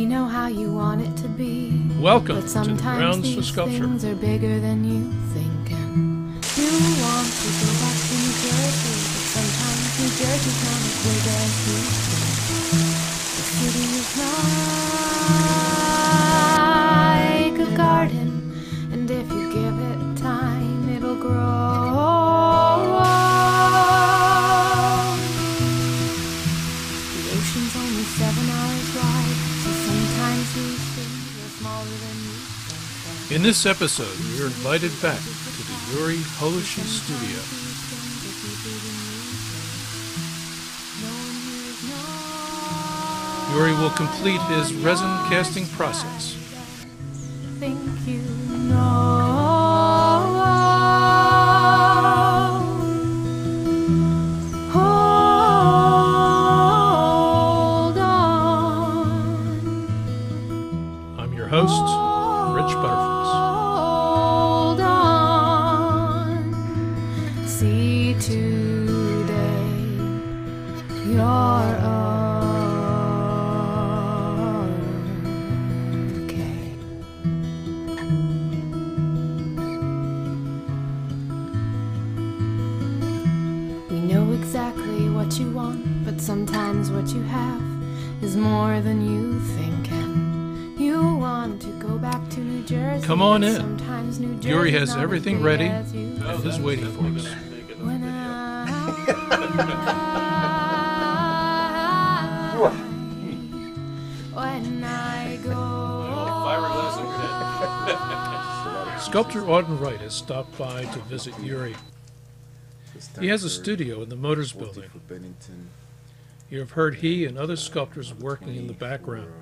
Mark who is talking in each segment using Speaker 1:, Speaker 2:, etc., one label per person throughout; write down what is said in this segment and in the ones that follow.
Speaker 1: We know how you want it to be.
Speaker 2: Welcome
Speaker 1: But
Speaker 2: to the
Speaker 1: sometimes
Speaker 2: Grounds for
Speaker 1: these
Speaker 2: Sculpture.
Speaker 1: things are bigger than you think. And you want to go back to New Jersey, but sometimes New Jersey's not as big as you think. The city is like a garden, and if you give it time, it'll grow. The ocean's only 7 hours wide, so sometimes these things are smaller than you think.
Speaker 2: In this episode, you're invited back to the Yuri Holoshi studio. Yuri will complete his resin casting process.
Speaker 1: Think you know. Hold on.
Speaker 2: I'm your host, Rich Butterfuss.
Speaker 1: Hold on. See today you're okay. We know exactly what you want, but sometimes what you have is more than you think. And you want to go back to New Jersey.
Speaker 2: Come on
Speaker 1: but
Speaker 2: in.
Speaker 1: sometimes New
Speaker 2: Yuri
Speaker 1: Jersey's
Speaker 2: has
Speaker 1: not as
Speaker 2: everything
Speaker 1: big
Speaker 2: ready
Speaker 1: as you
Speaker 2: and is waiting for us.
Speaker 1: when I go.
Speaker 2: Sculptor Auden Wright has stopped by to visit Yuri. He has a studio in the Motors Building. You have heard he and other sculptors working in the background.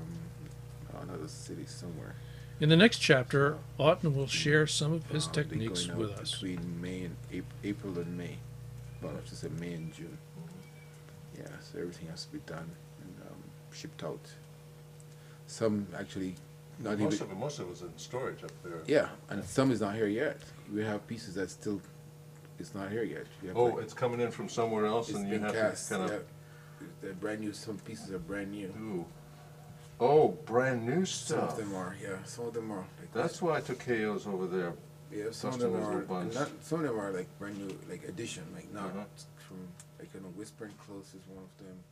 Speaker 3: Another city somewhere.
Speaker 2: In the next chapter, Auden will share some of his techniques
Speaker 3: Going out
Speaker 2: with us.
Speaker 3: between May and April and May. Well, I have to say May and June. Yeah, so everything has to be done and shipped out. Some actually not
Speaker 4: Most
Speaker 3: even.
Speaker 4: of it was in storage up there.
Speaker 3: Yeah, and some is not here yet. We have pieces that still it's not here yet. We have
Speaker 4: Oh, it's coming in from somewhere else,
Speaker 3: it's
Speaker 4: and you
Speaker 3: been
Speaker 4: have
Speaker 3: cast.
Speaker 4: to kind of.
Speaker 3: Yeah. They're brand new. Some pieces are brand new.
Speaker 4: Ooh. Oh, brand new
Speaker 3: Some of
Speaker 4: stuff.
Speaker 3: them are. Yeah, some of them are. Like
Speaker 4: That's why I took KOs over there.
Speaker 3: Yeah, some of them
Speaker 4: customers
Speaker 3: are.
Speaker 4: with buns.
Speaker 3: Some of them are like brand new, like edition, like not
Speaker 4: Uh-huh.
Speaker 3: from like Whispering Close is one of them.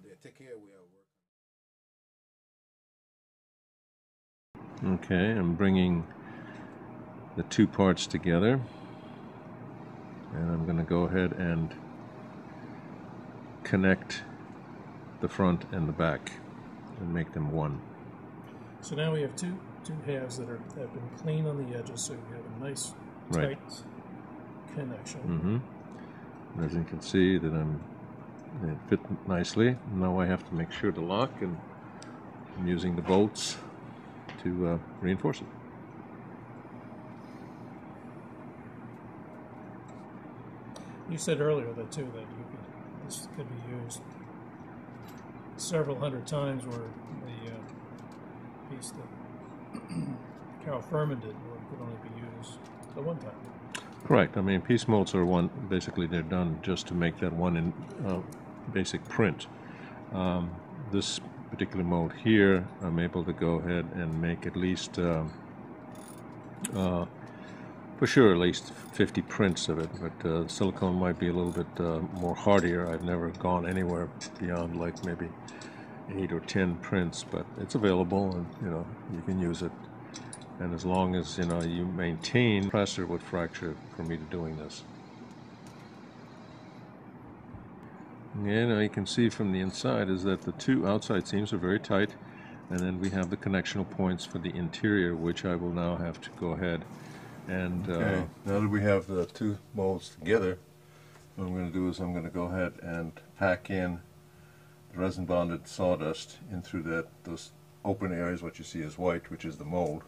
Speaker 3: Yeah, take care. We are working.
Speaker 4: Okay, I'm bringing the two parts together, and I'm going to go ahead and connect the front and the back and make them one.
Speaker 2: So now we have two halves that have been clean on the edges, so you have a nice
Speaker 4: Right.
Speaker 2: tight connection.
Speaker 4: And as you can see, that it fit nicely. Now I have to make sure to lock, and I'm using the bolts to reinforce it.
Speaker 2: You said earlier that too this could be used several hundred times, where the piece that Carol Furman did could only be used at one time.
Speaker 4: Correct. I mean, piece molds are basically they're done just to make that one basic print. This particular mold here, I'm able to go ahead and make at least, for sure, at least 50 prints of it, but silicone might be a little bit more hardier. I've never gone anywhere beyond like maybe 8 or 10 prints, but it's available, and you can use it. And as long as you maintain, pressure would fracture for me to doing this. You can see from the inside is that the two outside seams are very tight, and then we have the connectional points for the interior, which I will now have to go ahead and
Speaker 5: Okay. Now that we have the two molds together, what I'm going to do is I'm going to go ahead and pack in the resin bonded sawdust in through those open areas, what you see is white, which is the mold,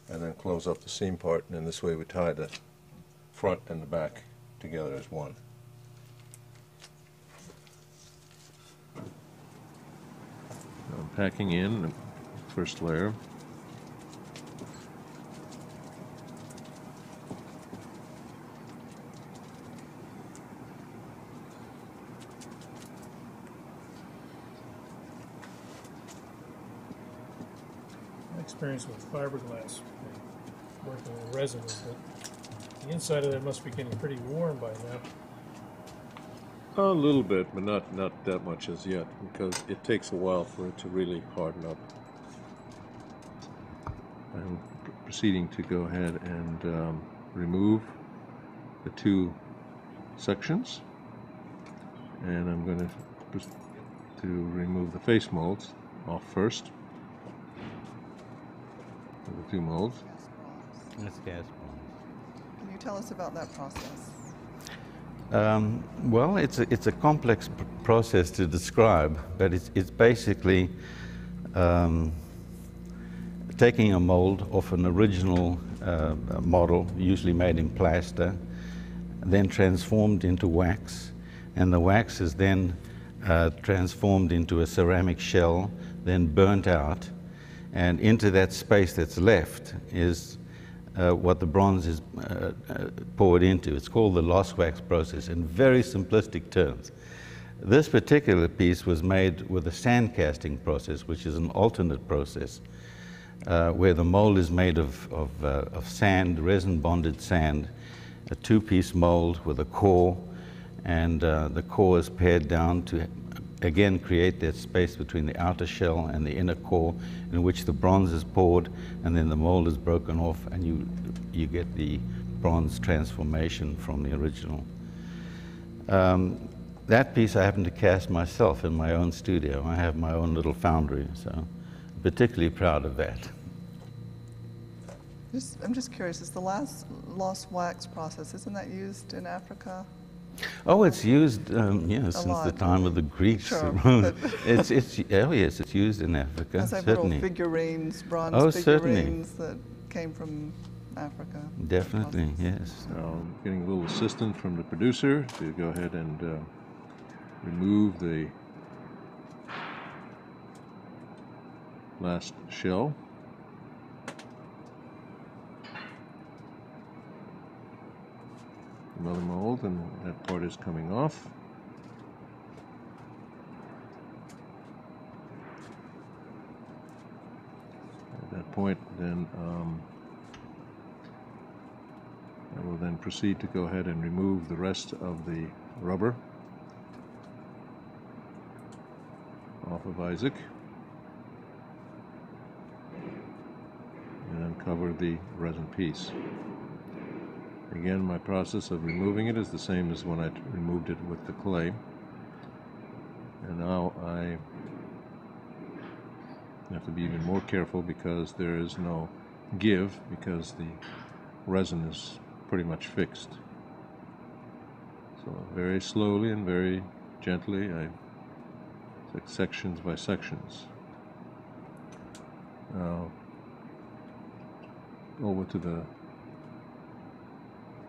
Speaker 5: and then close up the seam part, and then this way we tie the front and the back together as one.
Speaker 4: I'm packing in the first layer.
Speaker 2: experience with fiberglass and working with resin is that the inside of it must be getting pretty warm by now.
Speaker 4: A little bit, but not that much as yet, because it takes a while for it to really harden up. I'm proceeding to go ahead and remove the two sections, and I'm going to remove the face molds off first. The two molds.
Speaker 6: That's gas bronze.
Speaker 7: Can you tell us about that process?
Speaker 6: Well, it's a complex process to describe, but it's basically taking a mold off an original model, usually made in plaster, then transformed into wax, and the wax is then transformed into a ceramic shell, then burnt out, and into that space that's left is what the bronze is poured into. It's called the lost wax process in very simplistic terms. This particular piece was made with a sand casting process, which is an alternate process, where the mold is made of sand, resin bonded sand, a two-piece mold with a core, and the core is pared down to again create that space between the outer shell and the inner core, in which the bronze is poured, and then the mold is broken off, and you get the bronze transformation from the original. That piece I happen to cast myself in my own studio. I have my own little foundry, so I'm particularly proud of that.
Speaker 7: I'm just curious, is the lost wax process, isn't that used in Africa?
Speaker 6: Oh, it's used, since the
Speaker 7: lot.
Speaker 6: time of the Greeks.
Speaker 7: Sure,
Speaker 6: Oh yes, it's used in Africa,
Speaker 7: It's like
Speaker 6: certainly.
Speaker 7: little figurines, bronze
Speaker 6: Oh, certainly.
Speaker 7: figurines that came from Africa.
Speaker 6: Definitely, yes.
Speaker 4: Now I'm getting a little assistance from the producer to go ahead and remove the last shell. Another mold, and that part is coming off. At that point, then I will then proceed to go ahead and remove the rest of the rubber off of Isaac, and uncover the resin piece. Again, my process of removing it is the same as when I removed it with the clay. And now I have to be even more careful because there is no give, because the resin is pretty much fixed. So very slowly and very gently I take sections by sections. Now over to the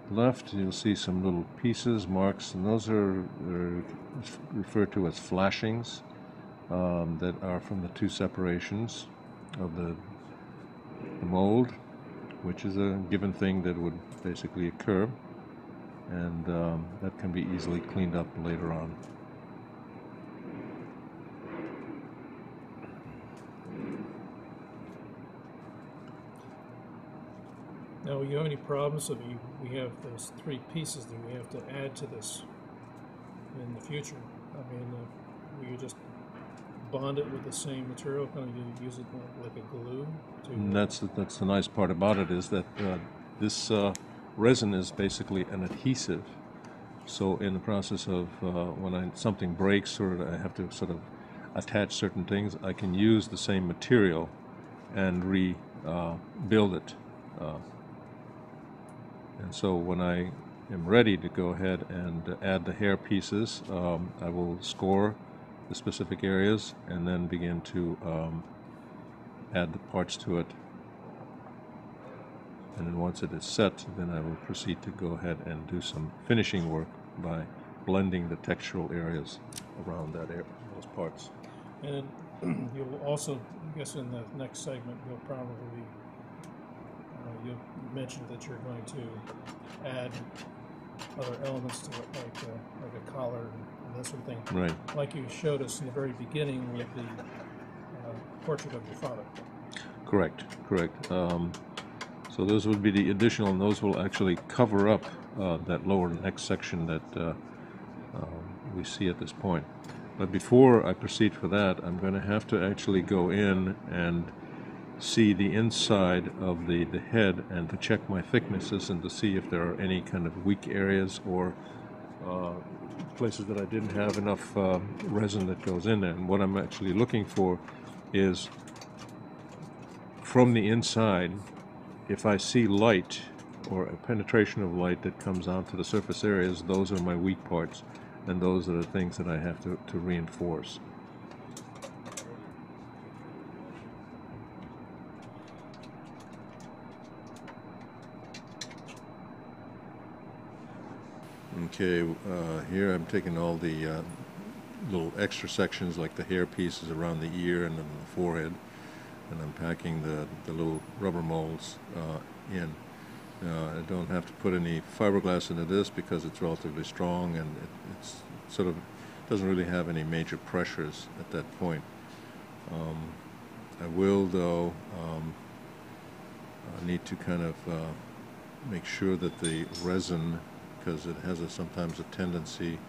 Speaker 4: left, you'll see some little pieces, marks, and those are referred to as flashings that are from the two separations of the mold, which is a given thing that would basically occur, and that can be easily cleaned up later on.
Speaker 2: Now, you have any problems if we have those three pieces that we have to add to this in the future? I mean, will you just bond it with the same material? Can you use it like a glue?
Speaker 4: And that's the nice part about it, is that this resin is basically an adhesive. So in the process of when something breaks or I have to sort of attach certain things, I can use the same material and rebuild it. And so when I am ready to go ahead and add the hair pieces, I will score the specific areas and then begin to add the parts to it. And then once it is set, then I will proceed to go ahead and do some finishing work by blending the textural areas around that area, those parts.
Speaker 2: And you'll also, I guess in the next segment, you'll probably you mentioned that you're going to add other elements to it, like a collar and that sort of thing.
Speaker 4: Right.
Speaker 2: Like you showed us in the very beginning with the portrait of your father.
Speaker 4: Correct, correct. So those would be the additional, and those will actually cover up that lower neck section that we see at this point. But before I proceed for that, I'm going to have to actually go in and see the inside of the head and to check my thicknesses and to see if there are any kind of weak areas or places that I didn't have enough resin that goes in there. And what I'm actually looking for is from the inside, if I see light or a penetration of light that comes out to the surface areas, those are my weak parts, and those are the things that I have to reinforce. Okay, here I'm taking all the little extra sections like the hair pieces around the ear and then the forehead, and I'm packing the little rubber molds in. I don't have to put any fiberglass into this because it's relatively strong, and it's sort of doesn't really have any major pressures at that point. I will, though, need to kind of make sure that the resin, because it has sometimes a tendency,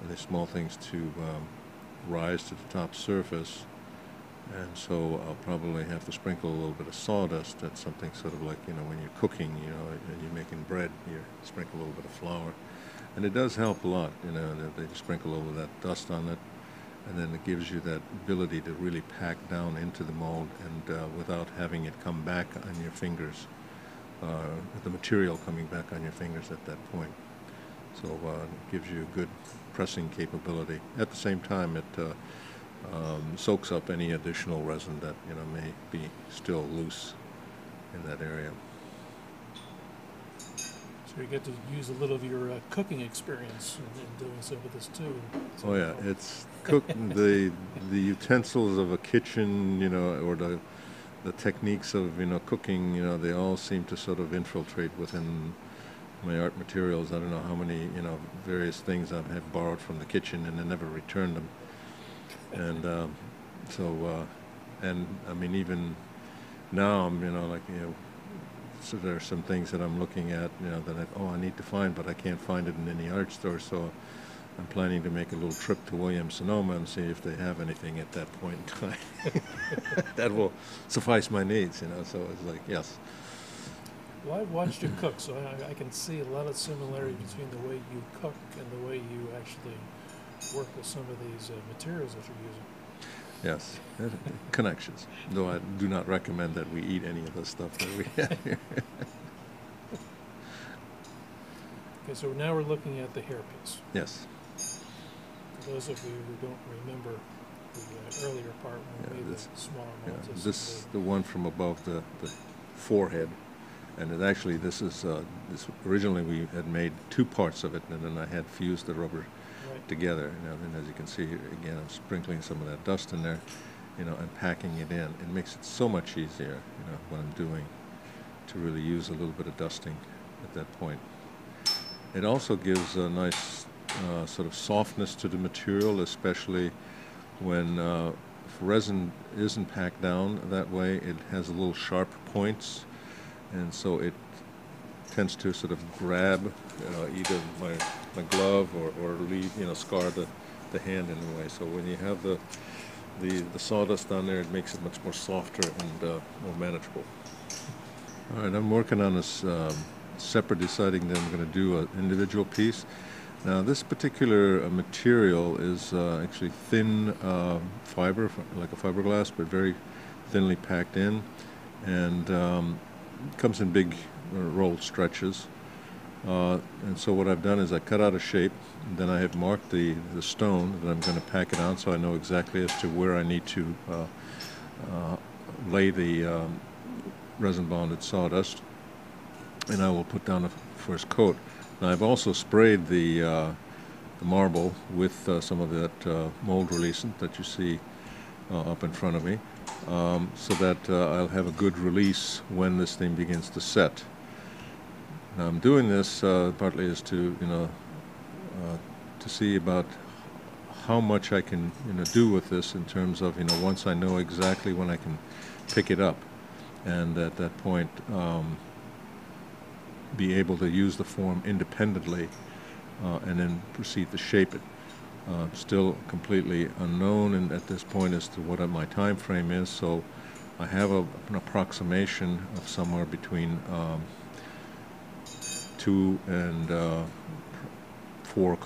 Speaker 4: the small things, to rise to the top surface. And so I'll probably have to sprinkle a little bit of sawdust. That's something sort of like, when you're cooking, and you're making bread, you sprinkle a little bit of flour. And it does help a lot, that they sprinkle over that dust on it. And then it gives you that ability to really pack down into the mold and without having it come back on your fingers, the material coming back on your fingers at that point. So it gives you a good pressing capability. At the same time, it soaks up any additional resin that may be still loose in that area.
Speaker 2: So you get to use a little of your cooking experience in doing some of this too. So,
Speaker 4: oh yeah, it's the utensils of a kitchen, or the techniques of cooking, they all seem to sort of infiltrate within my art materials. I don't know how many various things I have borrowed from the kitchen and then never returned them. And and I mean, even now I'm so there are some things that I'm looking at that I need to find, but I can't find it in any art store. So I'm planning to make a little trip to Williams-Sonoma and see if they have anything at that point in time that will suffice my needs. So it's like, yes.
Speaker 2: Well, I've watched you cook, so I can see a lot of similarity between the way you cook and the way you actually work with some of these materials that you're using.
Speaker 4: Yes, connections. Though I do not recommend that we eat any of the stuff that we have here.
Speaker 2: Okay, so now we're looking at the hairpiece.
Speaker 4: Yes.
Speaker 2: For those of you who don't remember the earlier part when we made the smaller molds.
Speaker 4: This the one from above the forehead. And this is originally we had made two parts of it, and then I had fused the rubber together. And as you can see here, again, I'm sprinkling some of that dust in there, and packing it in. It makes it so much easier, what I'm doing, to really use a little bit of dusting at that point. It also gives a nice sort of softness to the material, especially when if resin isn't packed down that way. It has a little sharp points. And so it tends to sort of grab either my glove or leave, scar the hand in a way. So when you have the sawdust on there, it makes it much more softer and more manageable. All right, I'm working on this separate, deciding that I'm going to do an individual piece. Now this particular material is actually thin fiber, like a fiberglass, but very thinly packed in. And comes in big rolled stretches, and so what I've done is I cut out a shape, and then I have marked the stone that I'm going to pack it on, so I know exactly as to where I need to lay the resin bonded sawdust, and I will put down the first coat. Now I've also sprayed the marble with some of that mold releasant that you see up in front of me. So that I'll have a good release when this thing begins to set. Now I'm doing this partly is to to see about how much I can do with this in terms of once I know exactly when I can pick it up. and at that point be able to use the form independently and then proceed to shape it. Still completely unknown and at this point as to what my time frame is, so I have an approximation of somewhere between 2 and 4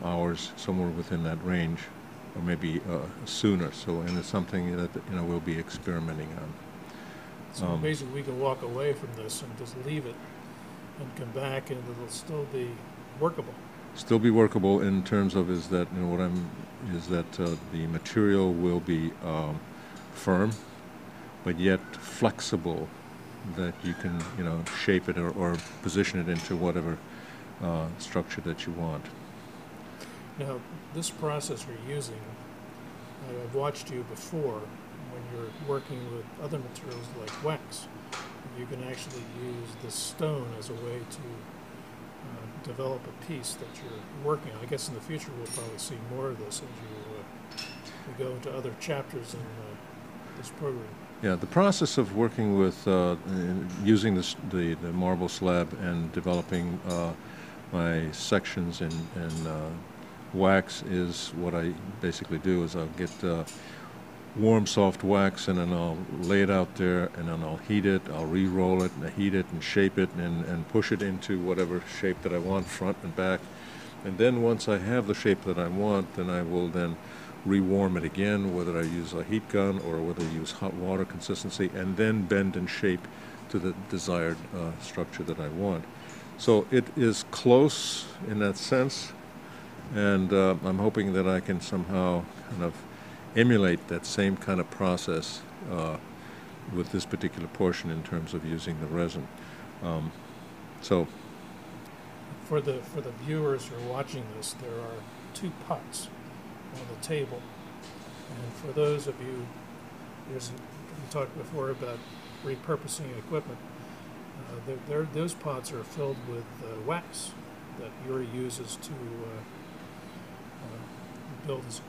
Speaker 4: hours, somewhere within that range, or maybe sooner. So, and it's something that we'll be experimenting on.
Speaker 2: So basically, we can walk away from this and just leave it, and come back, and it'll still be workable.
Speaker 4: Still be workable in terms of is that the material will be firm, but yet flexible, that you can shape it or position it into whatever structure that you want.
Speaker 2: Now, this process you're using, I've watched you before when you're working with other materials like wax. You can actually use the stone as a way to develop a piece that you're working on. I guess in the future we'll probably see more of this as we go into other chapters in this program.
Speaker 4: Yeah, the process of working with using the marble slab and developing my sections in wax is what I basically do. Is I'll get warm, soft wax, and then I'll lay it out there, and then I'll heat it, I'll re-roll it, and heat it, and shape it, and push it into whatever shape that I want, front and back. And then once I have the shape that I want, then I will then re-warm it again, whether I use a heat gun or whether I use hot water consistency, and then bend and shape to the desired structure that I want. So it is close in that sense, and I'm hoping that I can somehow kind of emulate that same kind of process with this particular portion in terms of using the resin. So,
Speaker 2: for the viewers who are watching this, there are 2 pots on the table, and for those of you, we talked before about repurposing equipment. Those pots are filled with wax that Yuri uses to build his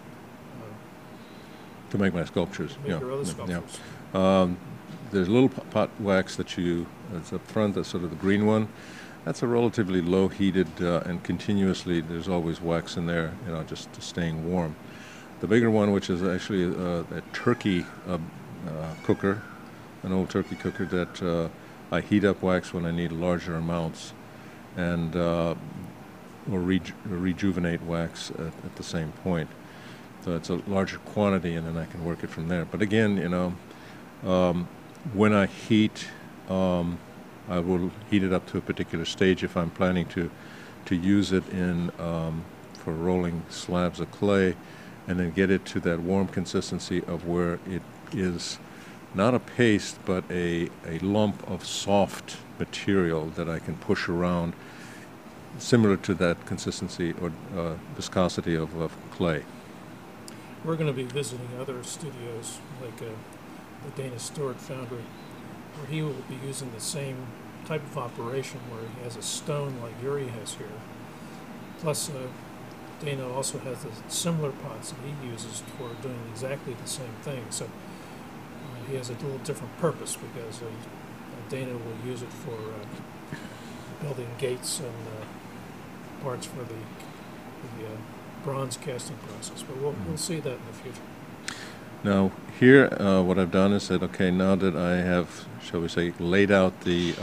Speaker 4: to make my sculptures.
Speaker 2: make your other sculptures.
Speaker 4: There's a little pot wax that's up front, that's sort of the green one. That's a relatively low heated and continuously there's always wax in there, just staying warm. The bigger one, which is actually a turkey cooker, an old turkey cooker that I heat up wax when I need larger amounts, and or rejuvenate wax at the same point. So it's a larger quantity, and then I can work it from there. But again, when I heat, I will heat it up to a particular stage if I'm planning to use it for rolling slabs of clay, and then get it to that warm consistency of where it is not a paste, but a lump of soft material that I can push around, similar to that consistency or viscosity of clay.
Speaker 2: We're going to be visiting other studios like the Dana Stewart Foundry, where he will be using the same type of operation where he has a stone like Yuri has here. Plus, Dana also has the similar pots that he uses for doing exactly the same thing. So he has a little different purpose because Dana will use it for building gates and parts for the bronze casting process. But we'll see that in the future.
Speaker 4: Now here, what I've done is that, okay, now that I have, shall we say, laid out the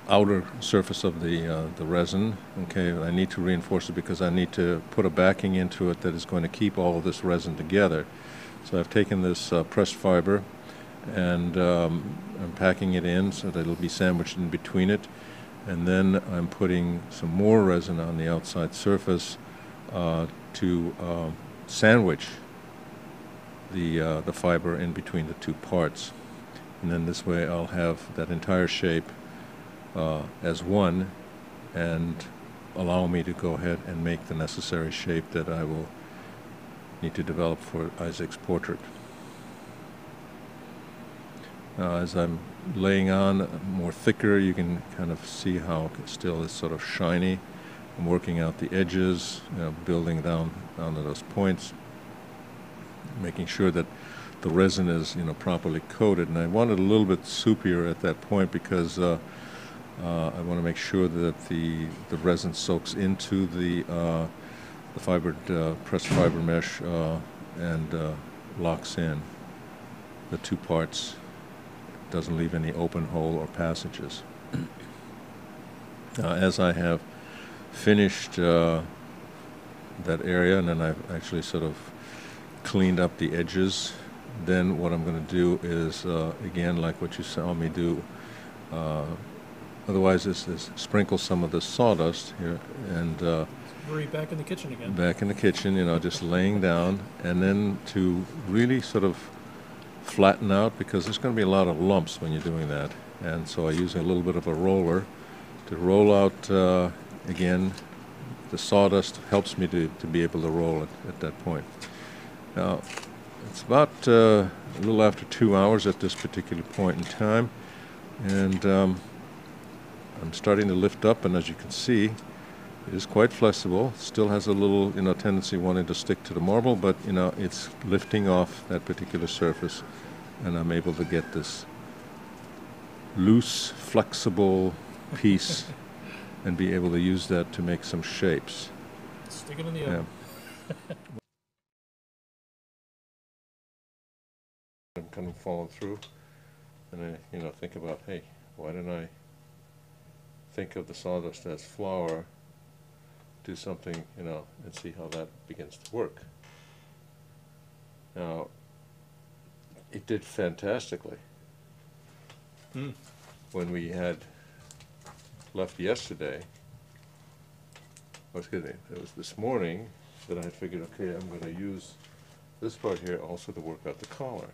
Speaker 4: outer surface of the resin, okay, I need to reinforce it because I need to put a backing into it that is going to keep all of this resin together. So I've taken this pressed fiber and I'm packing it in so that it'll be sandwiched in between it, and then I'm putting some more resin on the outside surface to sandwich the fiber in between the 2 parts, and then this way I'll have that entire shape as one, and allow me to go ahead and make the necessary shape that I will need to develop for Isaac's portrait. As I'm laying on more thicker, you can kind of see how it still is sort of shiny. I'm working out the edges, building down to those points. making sure that the resin is, you know, properly coated. And I wanted a little bit soupier at that point because I want to make sure that the resin soaks into the pressed fiber mesh and locks in the two parts. Doesn't leave any open hole or passages. As I have finished that area, and then I've actually sort of cleaned up the edges, then what I'm going to do is, again, like what you saw me do, otherwise is sprinkle some of the sawdust here, and
Speaker 2: Marie, back in the kitchen again.
Speaker 4: back in the kitchen, you know, just laying down, and then to really sort of flatten out, because there's going to be a lot of lumps when you're doing that. And so I use a little bit of a roller to roll out, again, the sawdust helps me to be able to roll it at that point. Now, it's about a little after 2 hours at this particular point in time, and I'm starting to lift up, and as you can see, it is quite flexible. Still has a little, you know, tendency wanting to stick to the marble, but, you know, it's lifting off that particular surface, and I'm able to get this loose, flexible piece and be able to use that to make some shapes.
Speaker 2: Stick it in the oven.
Speaker 4: I'm kind of falling through, and I, you know, think about, hey, why didn't I think of the sawdust as flour, do something, you know, and see how that begins to work. Now, it did fantastically. When we had left yesterday, excuse me, it was this morning that I had figured, okay, I'm going to use this part here also to work out the collar.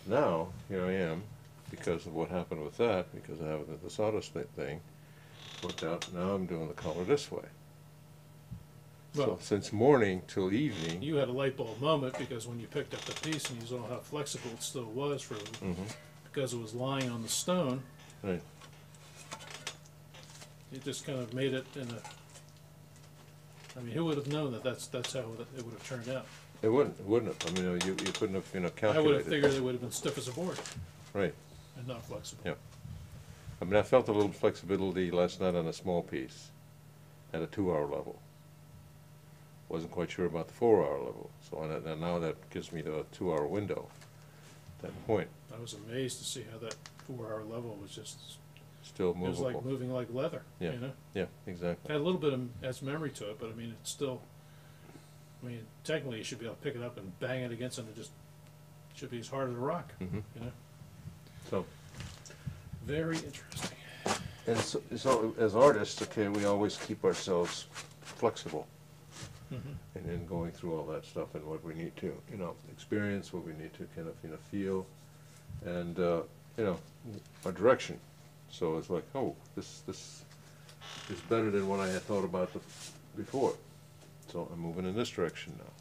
Speaker 4: Now, here I am, because of what happened with that, because I have the sawdust thing worked out, now I'm doing the collar this way.
Speaker 2: Well,
Speaker 4: So since morning till evening,
Speaker 2: you had a light bulb moment, because when you picked up the piece and you saw how flexible it still was because it was lying on the stone,
Speaker 4: right,
Speaker 2: it just kind of made it in a. I mean, who would have known that that's how it would have turned out?
Speaker 4: it wouldn't have. I mean, you couldn't have, you know, calculated.
Speaker 2: I would have figured it would have been stiff as a board
Speaker 4: Right.
Speaker 2: and not flexible.
Speaker 4: Yeah. I mean, I felt a little flexibility last night on a small piece at a 2-hour level. Wasn't quite sure about the 4-hour level. So and now that gives me the 2-hour window at that point.
Speaker 2: I was amazed to see how that 4-hour level was just.
Speaker 4: Still
Speaker 2: It was
Speaker 4: movable.
Speaker 2: like moving like leather.
Speaker 4: Yeah.
Speaker 2: You know,
Speaker 4: Yeah, exactly.
Speaker 2: had a little bit of as memory to it, but I mean, it's still. I mean, technically, you should be able to pick it up and bang it against it. It just should be as hard as a rock.
Speaker 4: Mhm.
Speaker 2: You know,
Speaker 4: So,
Speaker 2: very interesting.
Speaker 4: and so as artists, okay, we always keep ourselves flexible. And then going through all that stuff and what we need to, you know, experience, what we need to kind of, you know, feel, and, you know, our direction. So it's like, oh, this is better than what I had thought about before. So I'm moving in this direction now.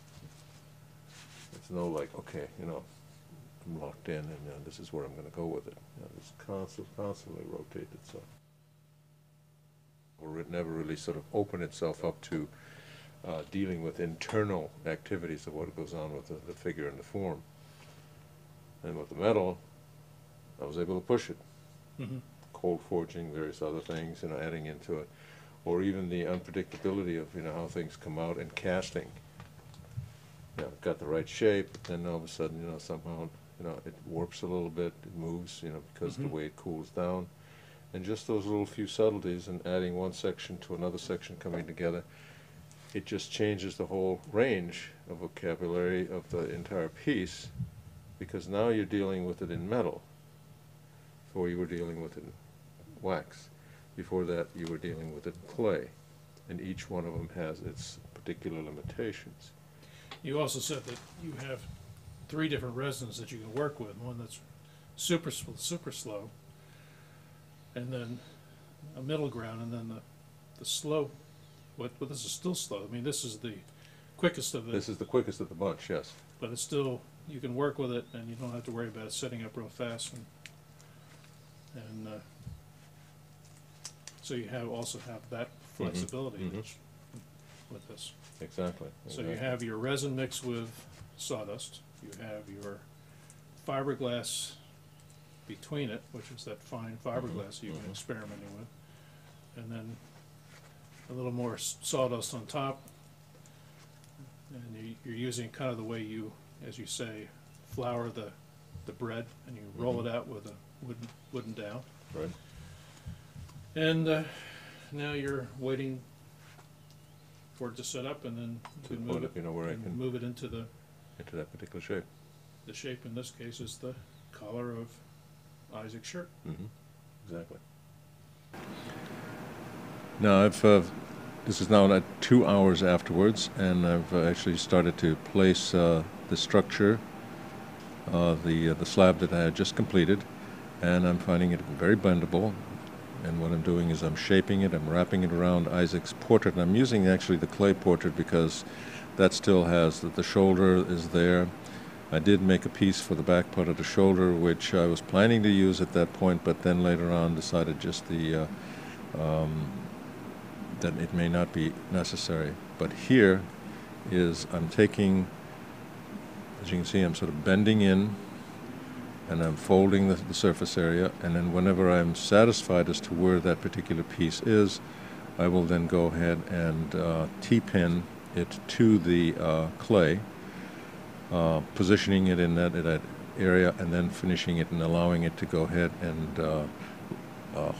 Speaker 4: It's no like, okay, you know, I'm locked in and this is where I'm going to go with it. You know, it's constantly rotated, so. Or it never really sort of opened itself up to dealing with internal activities of what goes on with the figure and the form. And with the metal, I was able to push it. Cold forging, various other things, you know, adding into it. Or even the unpredictability of, you know, how things come out, and casting. You know, got the right shape, but then all of a sudden, you know, somehow, you know, it warps a little bit, it moves, you know, because of the way it cools down. And just those little few subtleties, and adding one section to another section coming together, it just changes the whole range of vocabulary of the entire piece, because now you're dealing with it in metal. Before you were dealing with it in wax. Before that you were dealing with it in clay. And each one of them has its particular limitations.
Speaker 2: You also said that you have 3 different resins that you can work with. One that's super slow, and then a middle ground, and then the slow. What this is still slow. I mean, this is the quickest of the.
Speaker 4: This is the quickest of the bunch, yes.
Speaker 2: But it's still, you can work with it, and you don't have to worry about it setting up real fast. And so you also have that flexibility, which with this.
Speaker 5: Exactly.
Speaker 2: So you have your resin mixed with sawdust, you have your fiberglass between it, which is that fine fiberglass you've been experimenting with, and then a little more sawdust on top, and you're using kind of the way you, as you say, flour the bread, and you roll it out with a wooden dowel.
Speaker 5: Right.
Speaker 2: And now you're waiting for it to set up, and then
Speaker 5: To
Speaker 2: you
Speaker 5: the
Speaker 2: move
Speaker 5: point
Speaker 2: it,
Speaker 5: of, you know, where I
Speaker 2: and
Speaker 5: can
Speaker 2: move it into the
Speaker 5: that particular shape.
Speaker 2: shape. In this case is the collar of Isaac's shirt.
Speaker 5: Exactly.
Speaker 4: Now this is now 2 hours afterwards, and I've actually started to place the structure, the slab that I had just completed, and I'm finding it very bendable. And what I'm doing is I'm shaping it, I'm wrapping it around Isaac's portrait, and I'm using actually the clay portrait because that still has the shoulder is there. I did make a piece for the back part of the shoulder, which I was planning to use at that point, but then later on decided just that it may not be necessary. But here is, I'm taking, as you can see, I'm sort of bending in, and I'm folding the surface area, and then whenever I'm satisfied as to where that particular piece is, I will then go ahead and T-pin it to the clay, positioning it in that area, and then finishing it and allowing it to go ahead and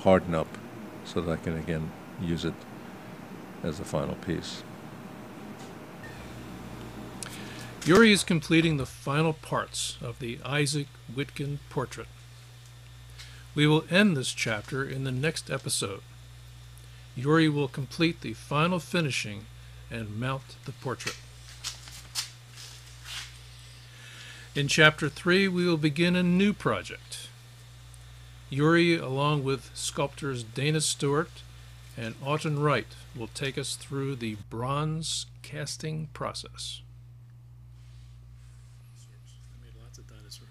Speaker 4: harden up so that I can again use it as the final piece.
Speaker 2: Yuri is completing the final parts of the Isaac Witkin portrait. We will end this chapter in the next episode. Yuri will complete the final finishing and mount the portrait. In Chapter 3, we will begin a new project. Yuri, along with sculptors Dana Stewart and Autumn Wright, will take us through the bronze casting process. I made lots of dinosaurs.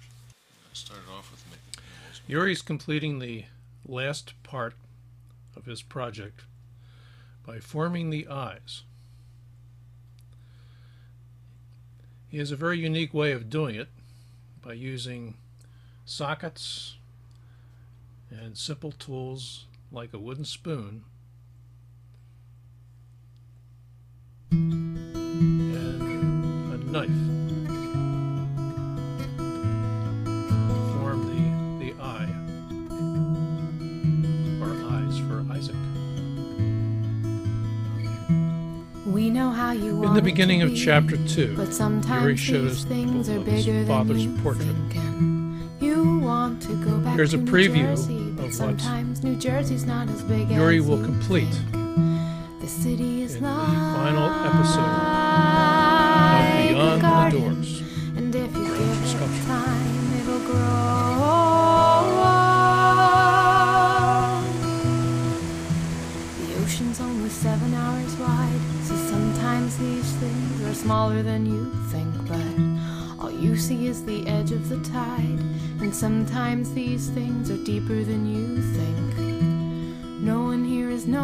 Speaker 4: I started off with making animals.
Speaker 2: Yuri's completing the last part of his project by forming the eyes. He has a very unique way of doing it by using sockets and simple tools like a wooden spoon and a knife to form the eye, or eyes for Isaac.
Speaker 1: We know how you want
Speaker 2: In the
Speaker 1: it
Speaker 2: beginning
Speaker 1: to
Speaker 2: of
Speaker 1: be,
Speaker 2: Chapter 2,
Speaker 1: but
Speaker 2: Yuri
Speaker 1: sometimes
Speaker 2: shows
Speaker 1: these things are
Speaker 2: of his
Speaker 1: bigger than
Speaker 2: father's
Speaker 1: you
Speaker 2: portrait.
Speaker 1: thinking. You want to go back
Speaker 2: Here's
Speaker 1: to
Speaker 2: a
Speaker 1: New
Speaker 2: preview
Speaker 1: Jersey,
Speaker 2: of
Speaker 1: but
Speaker 2: what
Speaker 1: sometimes New Jersey's not as big
Speaker 2: Yuri
Speaker 1: as
Speaker 2: will
Speaker 1: you
Speaker 2: complete
Speaker 1: think. The city is
Speaker 2: in the
Speaker 1: like
Speaker 2: final episode of Beyond
Speaker 1: a garden,
Speaker 2: the Doors.
Speaker 1: and if you
Speaker 2: Bronze
Speaker 1: give it
Speaker 2: sculpture.
Speaker 1: time, it'll grow. The ocean's only 7 hours wide, so sometimes these things are smaller than you think, but all you see is the edge of the tide, and sometimes these things are deeper than you think. No one here is no